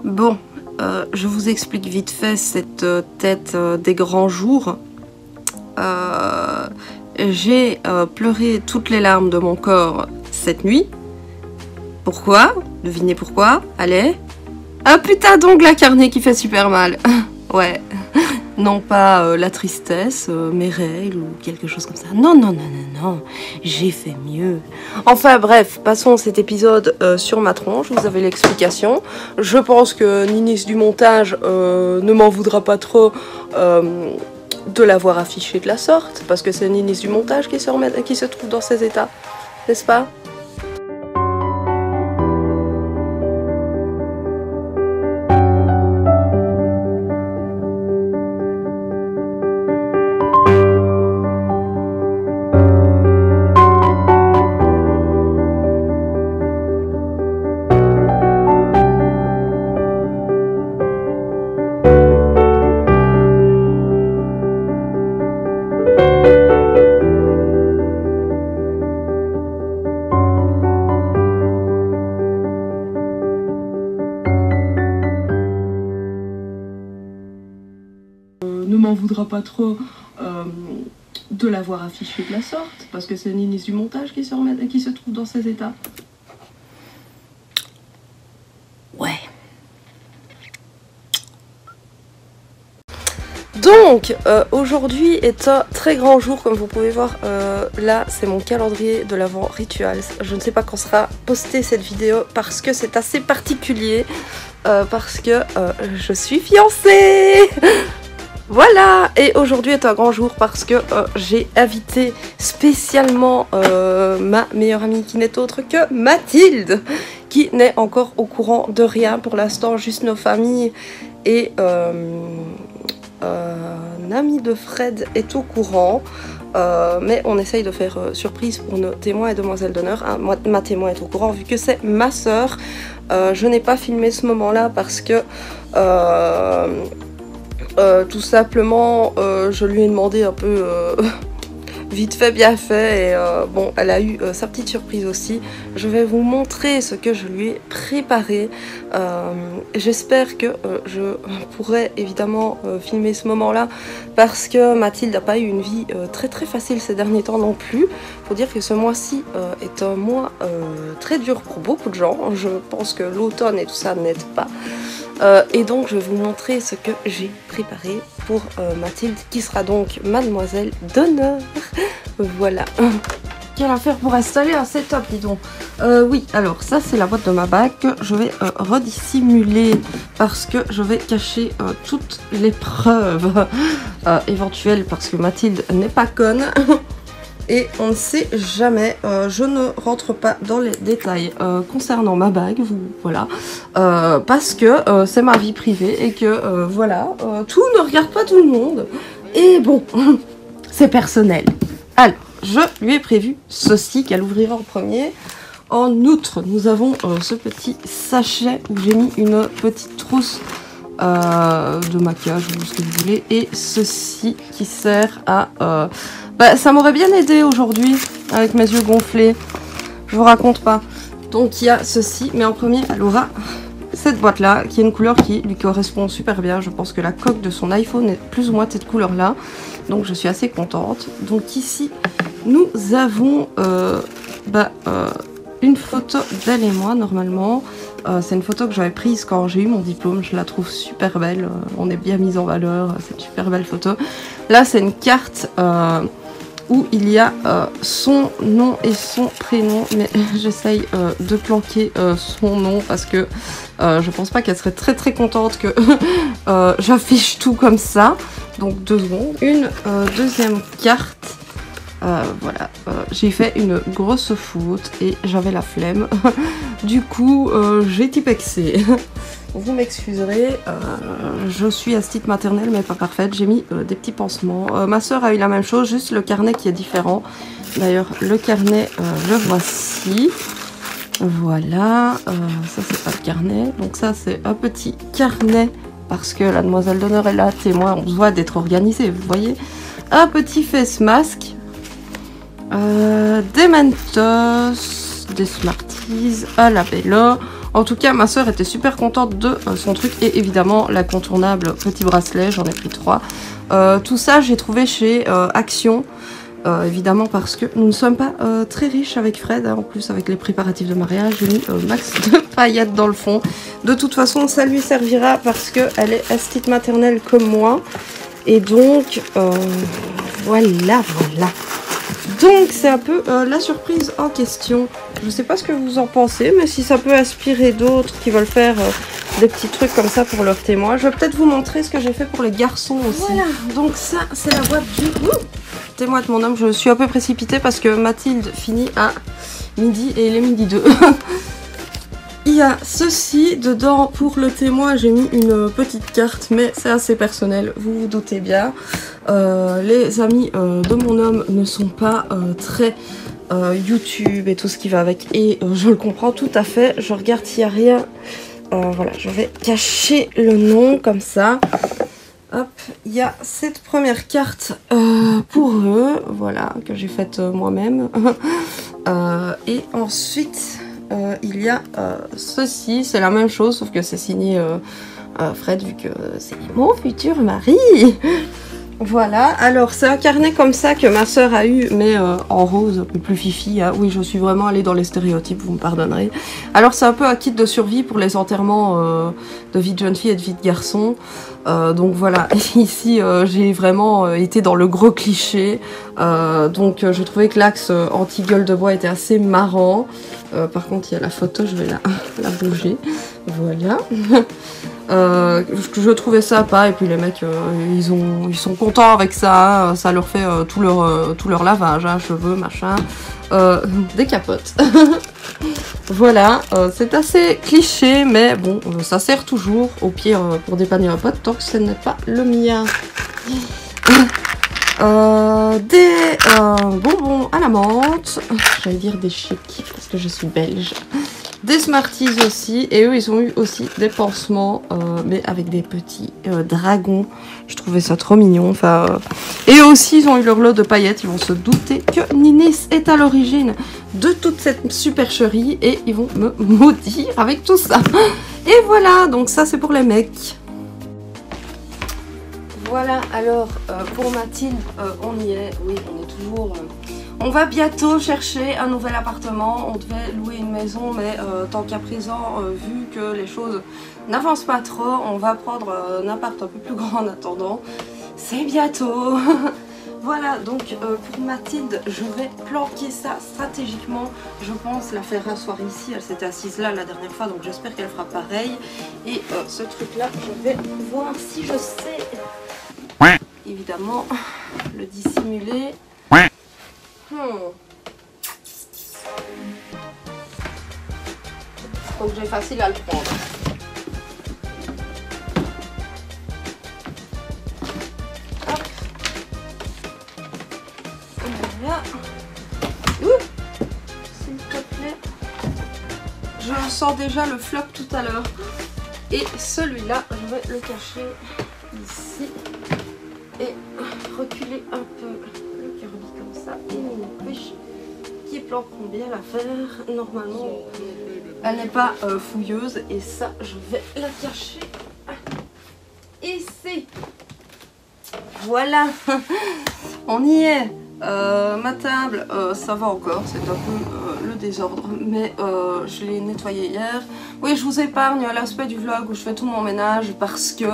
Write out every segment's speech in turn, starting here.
Bon, je vous explique vite fait cette tête des grands jours. J'ai pleuré toutes les larmes de mon corps cette nuit. Pourquoi? Devinez pourquoi? Allez. Un putain d'ongle incarné qui fait super mal. Ouais. Non pas la tristesse, mes règles ou quelque chose comme ça. Non, non, non, non, non. J'ai fait mieux. Enfin bref, passons cet épisode sur ma tronche. Vous avez l'explication. Je pense que Ninis du montage ne m'en voudra pas trop de l'avoir affiché de la sorte. Parce que c'est Ninis du montage qui se trouve dans ces états. N'est-ce pas ? Ne m'en voudra pas trop de l'avoir affiché de la sorte, parce que c'est Ninis du montage qui se trouve dans ces états. Ouais. Donc, aujourd'hui est un très grand jour, comme vous pouvez voir. Là, c'est mon calendrier de l'Avent Rituals. Je ne sais pas quand sera postée cette vidéo, parce que c'est assez particulier, parce que je suis fiancée. Voilà, et aujourd'hui est un grand jour parce que j'ai invité spécialement ma meilleure amie qui n'est autre que Mathilde, qui n'est encore au courant de rien pour l'instant, juste nos familles et un ami de Fred est au courant, mais on essaye de faire surprise pour nos témoins et demoiselles d'honneur. Hein, ma témoin est au courant vu que c'est ma sœur. Je n'ai pas filmé ce moment-là parce que... tout simplement, je lui ai demandé un peu vite fait, bien fait, et bon, elle a eu sa petite surprise aussi. Je vais vous montrer ce que je lui ai préparé. J'espère que je pourrai évidemment filmer ce moment-là, parce que Mathilde n'a pas eu une vie très très facile ces derniers temps non plus. Faut dire que ce mois-ci est un mois très dur pour beaucoup de gens. Je pense que l'automne et tout ça n'aide pas. Et donc je vais vous montrer ce que j'ai préparé pour Mathilde, qui sera donc mademoiselle d'honneur. Voilà. Quelle affaire pour installer un setup, dis donc. Oui, alors ça c'est la boîte de ma bague que je vais redissimuler parce que je vais cacher toutes les preuves éventuelles, parce que Mathilde n'est pas conne. Et on ne sait jamais, je ne rentre pas dans les détails concernant ma bague, voilà, parce que c'est ma vie privée et que voilà, tout ne regarde pas tout le monde. Et bon, c'est personnel. Alors, je lui ai prévu ceci qu'elle ouvrira en premier. En outre, nous avons ce petit sachet où j'ai mis une petite trousse de maquillage ou ce que vous voulez, et ceci qui sert à... bah, ça m'aurait bien aidé aujourd'hui avec mes yeux gonflés, je vous raconte pas. Donc il y a ceci, mais en premier elle aura cette boîte là qui est une couleur qui lui correspond super bien. Je pense que la coque de son iPhone est plus ou moins de cette couleur là, donc je suis assez contente. Donc ici nous avons une photo d'elle et moi normalement. C'est une photo que j'avais prise quand j'ai eu mon diplôme, je la trouve super belle, on est bien mis en valeur, c'est une super belle photo. Là c'est une carte où il y a son nom et son prénom, mais j'essaye de planquer son nom parce que je pense pas qu'elle serait très très contente que j'affiche tout comme ça. Donc 2 secondes. Une deuxième carte. Voilà, j'ai fait une grosse faute et j'avais la flemme. Du coup, j'ai tipexé. Vous m'excuserez, je suis assistante maternelle mais pas parfaite. J'ai mis des petits pansements. Ma soeur a eu la même chose, juste le carnet qui est différent. D'ailleurs, le carnet, le voici. Voilà, ça c'est pas le carnet. Donc ça c'est un petit carnet parce que la demoiselle d'honneur est là, témoin, on se voit d'être organisé, vous voyez. Un petit face mask. Des Mentos, des Smarties, un labello. En tout cas, ma soeur était super contente de son truc. Et évidemment, l'incontournable petit bracelet, j'en ai pris 3. Tout ça, j'ai trouvé chez Action. Évidemment parce que nous ne sommes pas très riches avec Fred, hein. En plus avec les préparatifs de mariage, j'ai mis max de paillettes dans le fond. De toute façon ça lui servira parce qu'elle est petite maternelle comme moi. Et donc voilà. Donc c'est un peu la surprise en question. Je sais pas ce que vous en pensez, mais si ça peut inspirer d'autres qui veulent faire des petits trucs comme ça pour leur témoin. Je vais peut-être vous montrer ce que j'ai fait pour les garçons aussi. Voilà, donc ça c'est la boîte du... Témoin de mon homme, je suis un peu précipitée parce que Mathilde finit à midi et il est midi 2. Il y a ceci dedans pour le témoin, j'ai mis une petite carte, mais c'est assez personnel, vous vous doutez bien. Les amis de mon homme ne sont pas très YouTube et tout ce qui va avec, et je le comprends tout à fait. Je regarde s'il n'y a rien. Voilà, je vais cacher le nom comme ça. Hop, il y a cette première carte pour eux, voilà, que j'ai faite moi-même. Et ensuite, il y a ceci, c'est la même chose, sauf que c'est signé Fred, vu que c'est mon futur mari. Voilà, alors c'est un carnet comme ça que ma soeur a eu, mais en rose, un peu plus fifi, hein. Oui, je suis vraiment allée dans les stéréotypes, vous me pardonnerez. Alors c'est un peu un kit de survie pour les enterrements de vie de jeune fille et de vie de garçon. Donc voilà, ici j'ai vraiment été dans le gros cliché. Donc je trouvais que l'axe anti-gueule de bois était assez marrant. Par contre il y a la photo, je vais la bouger. Voilà. Je trouvais ça sympa, et puis les mecs ils sont contents avec ça, hein. Ça leur fait tout leur lavage, hein, cheveux, machin, des capotes. Voilà, c'est assez cliché, mais bon, ça sert toujours, au pire pour dépanner un pote, tant que ce n'est pas le mien. Des bonbons à la menthe, j'allais dire des chics parce que je suis belge. Des Smarties aussi, et eux ils ont eu aussi des pansements, mais avec des petits dragons. Je trouvais ça trop mignon. Enfin, et eux aussi ils ont eu leur lot de paillettes. Ils vont se douter que Ninis est à l'origine de toute cette supercherie, et ils vont me maudire avec tout ça. Et voilà, donc ça c'est pour les mecs. Voilà, alors pour Mathilde, on y est, oui, on est toujours... on va bientôt chercher un nouvel appartement. On devait louer une maison, mais tant qu'à présent, vu que les choses n'avancent pas trop, on va prendre un appart un peu plus grand en attendant. C'est bientôt. Voilà, donc pour Mathilde, je vais planquer ça stratégiquement. Je pense la faire rasseoir ici. Elle s'était assise là la dernière fois, donc j'espère qu'elle fera pareil. Et ce truc-là, je vais voir si je sais, évidemment, le dissimuler. Faut que j'ai facile à le prendre. Hop. Voilà. S'il te plaît. Je sens déjà le flop tout à l'heure. Et celui-là, je vais le cacher ici. Et reculer un peu le Kirby comme ça. Et une couche qui planqueront bien l'affaire. Normalement, elle n'est pas fouilleuse. Et ça, je vais la cacher ici. Voilà. On y est. Ma table, ça va encore, c'est un peu le désordre, mais je l'ai nettoyée hier. Oui, je vous épargne l'aspect du vlog où je fais tout mon ménage parce que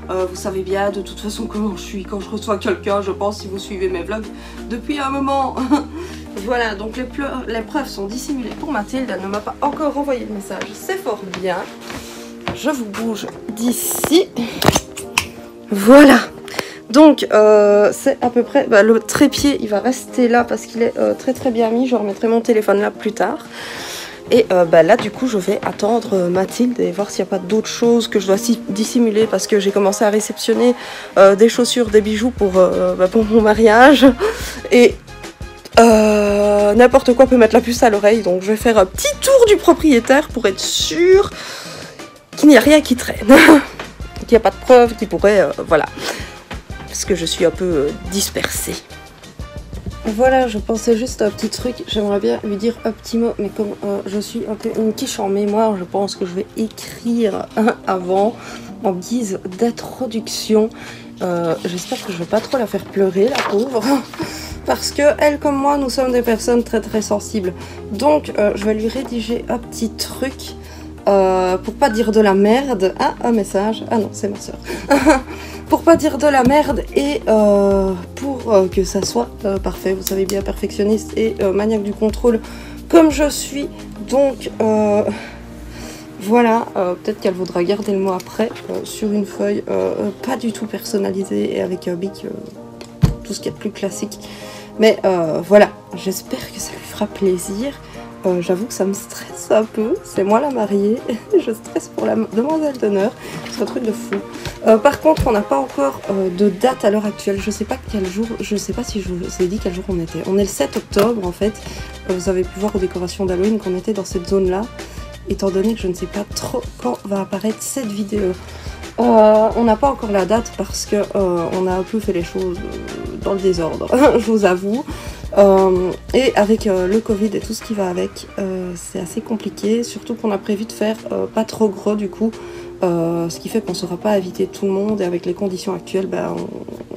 vous savez bien de toute façon comment je suis quand je reçois quelqu'un, je pense, si vous suivez mes vlogs depuis un moment. Voilà, donc les preuves sont dissimulées pour Mathilde, elle ne m'a pas encore envoyé de message, c'est fort bien. Je vous bouge d'ici. Voilà. Donc c'est à peu près, le trépied il va rester là parce qu'il est très très bien mis, je remettrai mon téléphone là plus tard. Et là du coup je vais attendre Mathilde et voir s'il n'y a pas d'autres choses que je dois dissimuler parce que j'ai commencé à réceptionner des chaussures, des bijoux pour mon mariage. Et n'importe quoi peut mettre la puce à l'oreille, donc je vais faire un petit tour du propriétaire pour être sûre qu'il n'y a rien qui traîne. Qu'il n'y a pas de preuves qui pourraient, voilà. Parce que je suis un peu dispersée. Voilà, je pensais juste à un petit truc, j'aimerais bien lui dire un petit mot, mais comme je suis un peu une quiche en mémoire, je pense que je vais écrire avant, en guise d'introduction. J'espère que je vais pas trop la faire pleurer, la pauvre, parce que elle comme moi, nous sommes des personnes très très sensibles. Donc je vais lui rédiger un petit truc, pour pas dire de la merde. Ah, un message, ah non, c'est ma soeur. Pour pas dire de la merde et pour que ça soit parfait, vous savez bien, perfectionniste et maniaque du contrôle comme je suis. Donc voilà, peut-être qu'elle voudra garder le mot après sur une feuille pas du tout personnalisée et avec un bic, tout ce qui est plus classique. Mais voilà, j'espère que ça lui fera plaisir. J'avoue que ça me stresse un peu, c'est moi la mariée, je stresse pour la demoiselle d'honneur, c'est un truc de fou. Par contre, on n'a pas encore de date à l'heure actuelle, je sais pas quel jour, je sais pas si je vous ai dit quel jour on était. On est le 7 octobre en fait, vous avez pu voir aux décorations d'Halloween qu'on était dans cette zone-là, étant donné que je ne sais pas trop quand va apparaître cette vidéo. On n'a pas encore la date parce que on a un peu fait les choses dans le désordre, je vous avoue. Et avec le Covid et tout ce qui va avec, c'est assez compliqué, surtout qu'on a prévu de faire pas trop gros du coup, ce qui fait qu'on ne saura pas inviter tout le monde et avec les conditions actuelles, ben,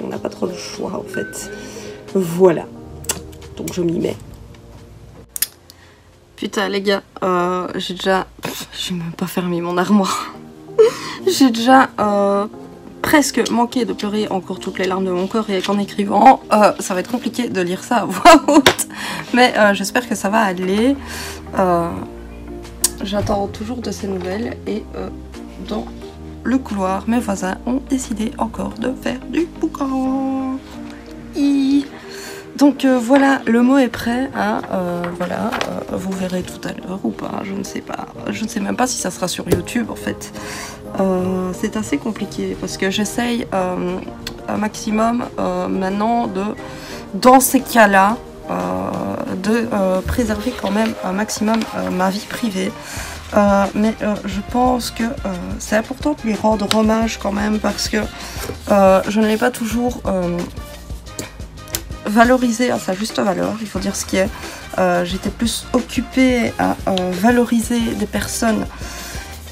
on n'a pas trop le choix en fait. Voilà, donc je m'y mets. Putain les gars, j'ai déjà... J'ai même pas fermé mon armoire. J'ai déjà... presque manqué de pleurer encore toutes les larmes de mon corps et qu'en écrivant, ça va être compliqué de lire ça à voix haute, mais j'espère que ça va aller. J'attends toujours de ces nouvelles et dans le couloir, mes voisins ont décidé encore de faire du boucan. Donc voilà, le mot est prêt, hein, voilà, vous verrez tout à l'heure ou pas, je ne sais pas, je ne sais même pas si ça sera sur YouTube en fait. C'est assez compliqué parce que j'essaye un maximum maintenant de, dans ces cas-là, de préserver quand même un maximum ma vie privée. Mais je pense que c'est important de lui rendre hommage quand même parce que je ne l'ai pas toujours valorisé à sa juste valeur, il faut dire ce qui est. J'étais plus occupée à valoriser des personnes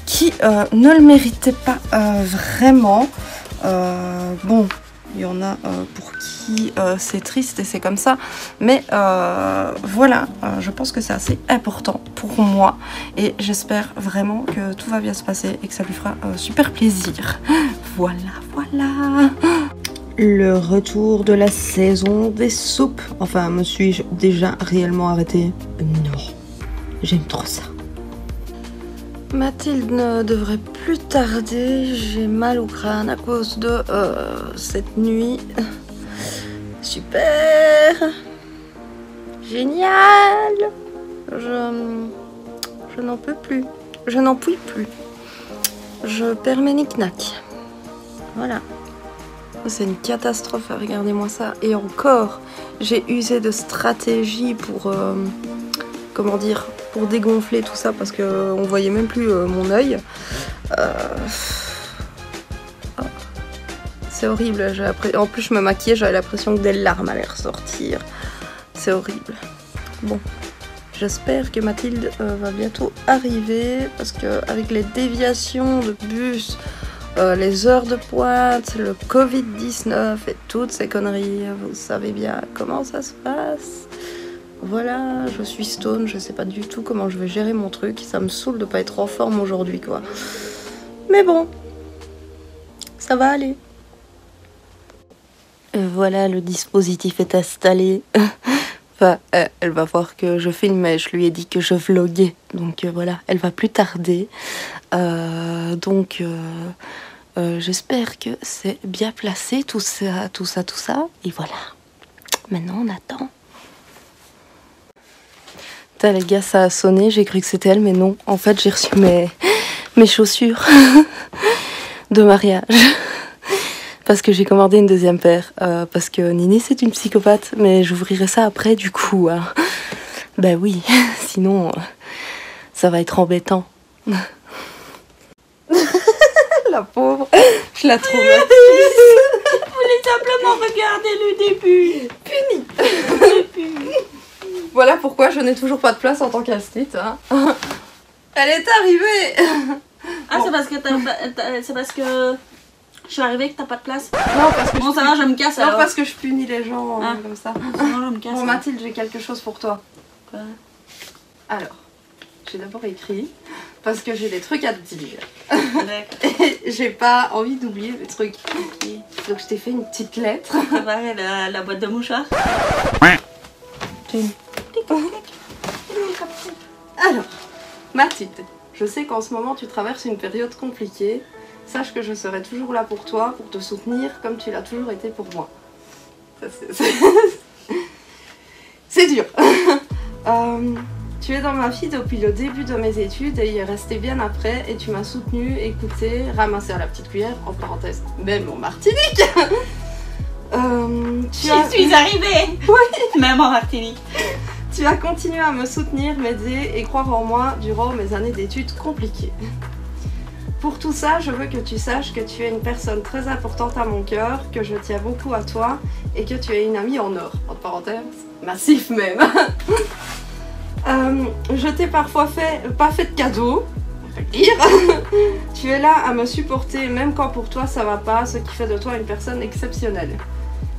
qui ne le méritaient pas vraiment. Bon, il y en a pour qui c'est triste et c'est comme ça, mais voilà, je pense que c'est assez important pour moi et j'espère vraiment que tout va bien se passer et que ça lui fera super plaisir. Voilà, voilà. Le retour de la saison des soupes. Enfin, me suis-je déjà réellement arrêtée? Non, j'aime trop ça. Mathilde ne devrait plus tarder, j'ai mal au crâne à cause de cette nuit. Super, génial. Je n'en peux plus, je n'en puis plus. Je perds mes knick-knack. Voilà. C'est une catastrophe, regardez-moi ça. Et encore, j'ai usé de stratégie pour... comment dire, pour dégonfler tout ça parce que on voyait même plus mon œil. C'est horrible. En plus, je me maquillais, j'avais l'impression que des larmes allaient ressortir. C'est horrible. Bon, j'espère que Mathilde va bientôt arriver parce que avec les déviations de bus, les heures de pointe, le Covid-19 et toutes ces conneries, vous savez bien comment ça se passe. Voilà, je suis stone, je sais pas du tout comment je vais gérer mon truc. Ça me saoule de pas être en forme aujourd'hui, quoi. Mais bon, ça va aller. Voilà, le dispositif est installé. Enfin, elle va voir que je filme, mais je lui ai dit que je vloguais. Donc voilà, elle va plus tarder. J'espère que c'est bien placé, tout ça, tout ça, tout ça. Et voilà, maintenant on attend. Putain, les gars, ça a sonné, j'ai cru que c'était elle, mais non. En fait, j'ai reçu mes chaussures de mariage. Parce que j'ai commandé une deuxième paire. Parce que Nini, c'est une psychopathe. Mais j'ouvrirai ça après, du coup. Hein. Ben oui, sinon, ça va être embêtant. La pauvre, je la trouve. Vous voulez simplement regarder le début. Puni. Voilà pourquoi je n'ai toujours pas de place en tant qu'astite. Hein. Elle est arrivée. Ah, bon. C'est parce que je suis arrivée que t'as pas de place. Non, parce que bon, ça va, je me casse alors. Non, parce que je punis les gens comme ça. Non, je me casse. Bon, Mathilde, j'ai quelque chose pour toi. Quoi? Alors, j'ai d'abord écrit parce que j'ai des trucs à te dire. Et j'ai pas envie d'oublier les trucs. Okay. Donc je t'ai fait une petite lettre. Préparer la boîte de mouchoirs. Alors, Mathilde, je sais qu'en ce moment tu traverses une période compliquée. Sache que je serai toujours là pour toi, pour te soutenir comme tu l'as toujours été pour moi. C'est dur. Tu es dans ma vie depuis le début de mes études et y es resté bien après et tu m'as soutenu, écouté, ramassé à la petite cuillère, en parenthèse, même en Martinique. J'y suis arrivée. Oui. Même en Martinique. Tu as continué à me soutenir, m'aider et croire en moi durant mes années d'études compliquées. Pour tout ça, je veux que tu saches que tu es une personne très importante à mon cœur, que je tiens beaucoup à toi et que tu es une amie en or. Entre parenthèses, massif même. Je t'ai parfois pas fait de cadeaux, on peut le dire. Tu es là à me supporter même quand pour toi ça va pas, ce qui fait de toi une personne exceptionnelle.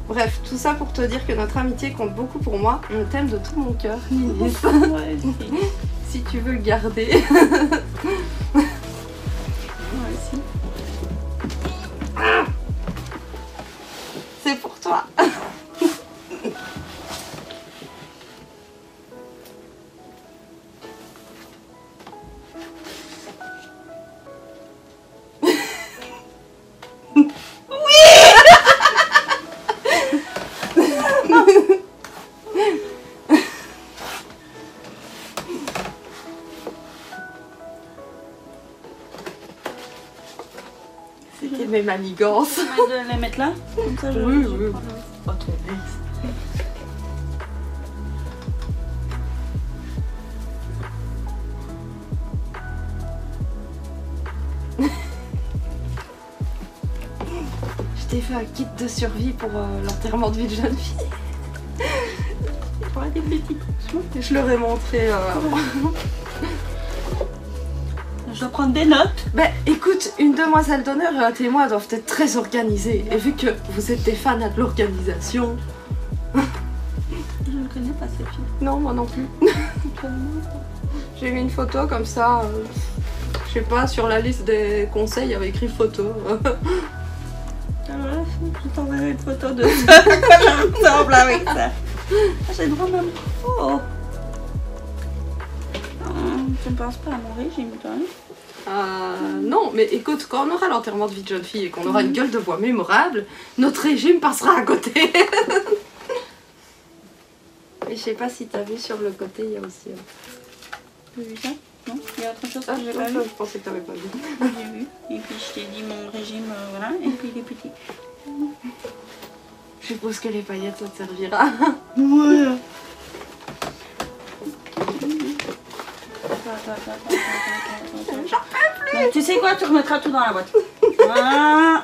Bref, tout ça pour te dire que notre amitié compte beaucoup pour moi. Je t'aime de tout mon cœur, Lilith. Ouais, si tu veux le garder. C'est pour toi. C'était mes manigances. De les mettre là. Comme ça, oui. Pas trop. Je t'ai fait un kit de survie pour l'enterrement de vie de jeune fille. Ouais, des petits. Je leur ai montré. Je dois prendre des notes. Ben écoute, une demoiselle d'honneur et un témoin doivent être très organisés. Et vu que vous êtes des fans de l'organisation. Je ne connais pas cette fille. Non, moi non plus. J'ai mis une photo comme ça. Je sais pas, sur la liste des conseils, il y avait écrit photo. Je t'enverrai une photo de ça. Je ressemble avec ça. J'ai le droit même. Oh. Tu ne penses pas à mon régime, toi? Non, mais écoute, quand on aura l'enterrement de vie de jeune fille et qu'on aura une gueule de bois mémorable, notre régime passera à côté. Et je sais pas si t'as vu sur le côté, il y a aussi... T'as vu ça? Non? Il y a autre chose que j'ai pas vu. Je pensais que t'avais pas vu. J'ai vu. Et puis je t'ai dit mon régime, voilà. Et puis les petits. Je suppose que les paillettes, ça te servira. Ouais. J'en peux plus. Tu sais quoi? Tu remettras tout dans la boîte. Voilà.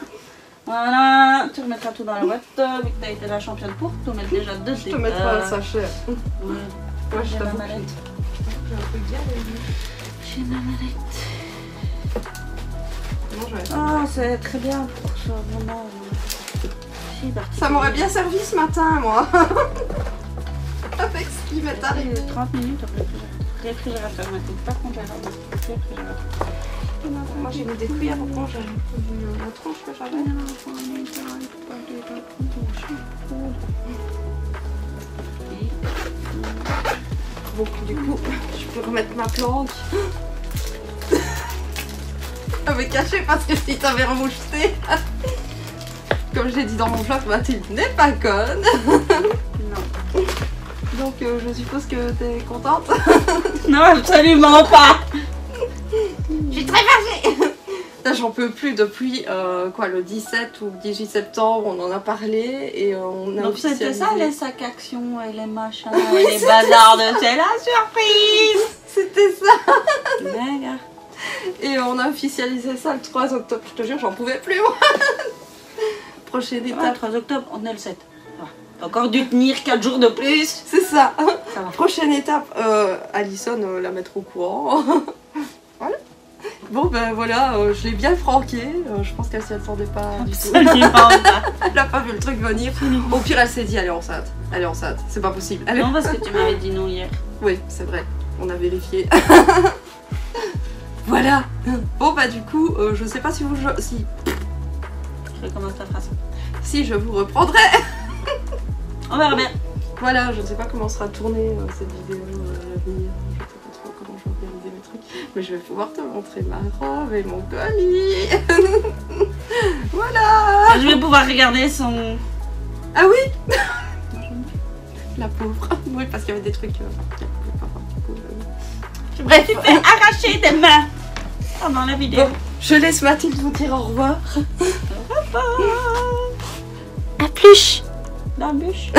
Voilà. Tu remettras tout dans la boîte. Vu que t'as été la championne pour tout mettre déjà dedans. Je te mettrai un sachet. Ouais. Ouais, je J'ai ma t'avoue. mallette. J'ai un peu bien. J'ai ma mallette. Non, je vais... Ah, c'est très bien pour ça, vraiment. Ça m'aurait bien servi ce matin, moi. Avec ce qui m'est arrivé. 30 minutes au réfrigérateur. Maintenant, pas congélateur. Réfrigérateur. Moi, j'ai mis des cuillères au congé. La tronche que j'avais. Bon, du coup, je peux remettre ma planque. J'avais caché parce que si t'avais remoucheté. Comme je l'ai dit dans mon vlog, Mathilde n'est pas conne. Non. Donc je suppose que t'es contente. Non, absolument pas. Je suis très fâchée. Là, j'en peux plus depuis quoi, le 17 ou 18 septembre, on en a parlé et on a donc c'était officialisé. ça les sacs actions et les machins et les bazars de c'est la surprise. C'était ça. Méga. Et on a officialisé ça le 3 octobre. Je te jure, j'en pouvais plus moi. Prochaine Ouais, étape. 3 octobre, on est le 7. T'as encore dû tenir 4 jours de plus. C'est ça. Ça va. Prochaine étape, Alison la mettre au courant. Voilà. Bon ben voilà, je l'ai bien franqué. Je pense qu'elle s'y attendait pas du tout. Absolument pas. Elle a pas vu le truc venir. Au pire, elle s'est dit, elle est enceinte. Elle est enceinte. C'est pas possible. Elle est... Non, parce que tu m'avais dit non hier. Oui, c'est vrai. On a vérifié. Voilà. Bon bah du coup, je sais pas si vous... Si... Je recommence ta phrase. Si je vous reprendrai. On verra bien. Voilà, je ne sais pas comment sera tournée cette vidéo à l'avenir. Je sais pas trop comment je vais organiser mes trucs. Mais je vais pouvoir te montrer ma robe et mon colis. Voilà. Je vais pouvoir regarder son... Ah oui. La pauvre. Oui, parce qu'il y avait des trucs... Bref. Tu fais arracher tes mains pendant la vidéo. Bon, je laisse Mathilde vous dire au revoir. Au revoir. À plus. Dans la bûche.